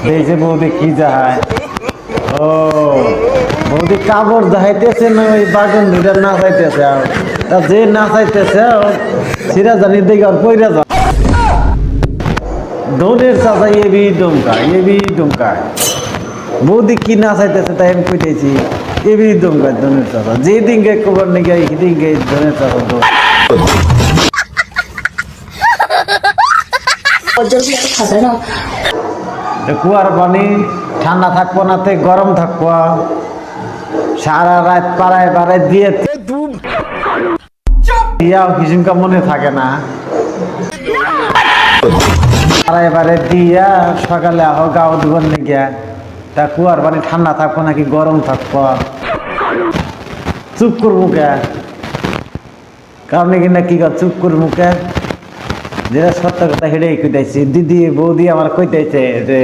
দেখছে বৌদি কি যাহায়, ও বৌদি কাপড় দেখাইতেছে না, ওই বাগান দুইটা নাচাইতেছে, তা যে নাচাইতেছে সিরা জানি দেখে আর পইরা যা দৌড়ের চাচা এবি ডুমকায় বৌদি কি নাচাইতেছে তাই আমি কইতেছি এবি ডুমকায় দৌড়ের চাচা, যে দিনকে খবর নিয়ে সেদিনকে দৌড়ের চাচা দৌড় কুয়ার পানি ঠান্ডা থাকবো না, তে গরম থাকবো, সারা রাত পাড়ায় পাড়ায় দিয়ে দিয়াও কিছুটা মনে থাকে না, পাড়ায় পাড়ায় দিয়া সকালে আহ গাও দুবার নিয়ে তা কুয়ার পানি ঠান্ডা থাকবো নাকি গরম থাকবো, চুপ করবো কে কারণ কিনা কি কর চুপ করবো কে, যেটা সত্য কথা হেঁটেই কইতেছি, দিদি বৌদি আমার কইতেছে যে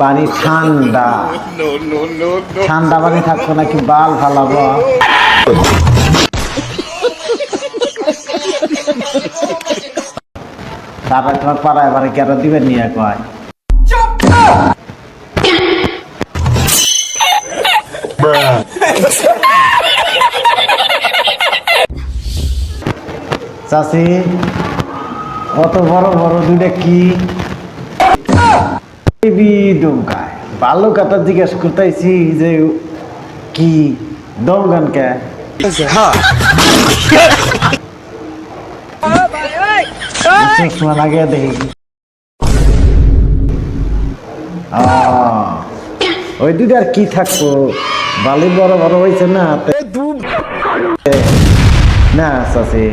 পানি ঠান্ডা ঠান্ডা পানি থাকতো নাকি বাল ফালাবো, তারপরে তোমার পাড়ায় পাড়ে কেন দিবেন নিয়ে কয় চাষি অত বড় বড় দুইটা কি ডুমকায় ভালো কথা জিজ্ঞেস করতেছি যে কি দমগান কে লাগে দেখি ওই দুইটা আর কি থাকবো, বালি বড় বড় হয়েছে না না চাষি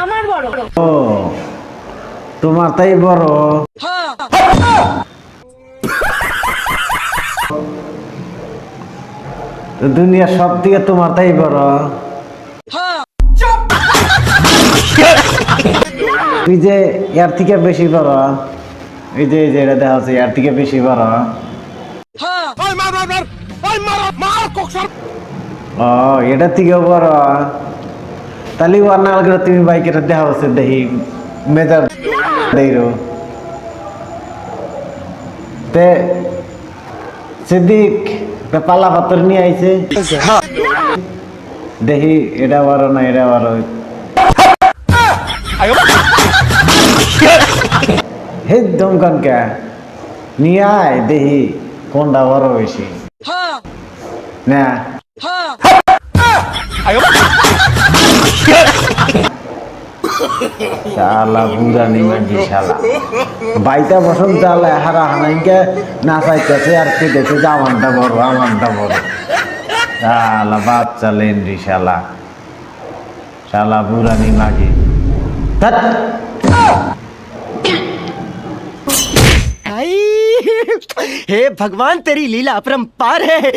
আমার বড় ও তোমার তাই বড়, দুনিয়া সব থেকে তোমার তাই বড়, তুই যে এর থেকে বেশি বড়, এই যে এটা দেখা হচ্ছে এর থেকে বেশি বড়, ও এটা থেকেও বড়, তাহলে ওর নাল করে তুমি বাইকের দেখা হচ্ছে দেখি মেজার দেইরো তে সিদ্দিক পালা পাথর নিয়ে আইছে দেখি এটা বড় না এটা বড়, হে দমকান কে নিয়ে আয় দেখি কোনটা বড় বেশি না শালা বুড়ানি মাগি শালা বাইটা বসন চালা হারা হানাইকে নাচাইতেছে আর কেটেছে যে আমারটা বড় শালা বাচ্চা লেন্ডি শালা শালা বুড়ানি মাগি हे भगवान तेरी लीला अपरंपार है।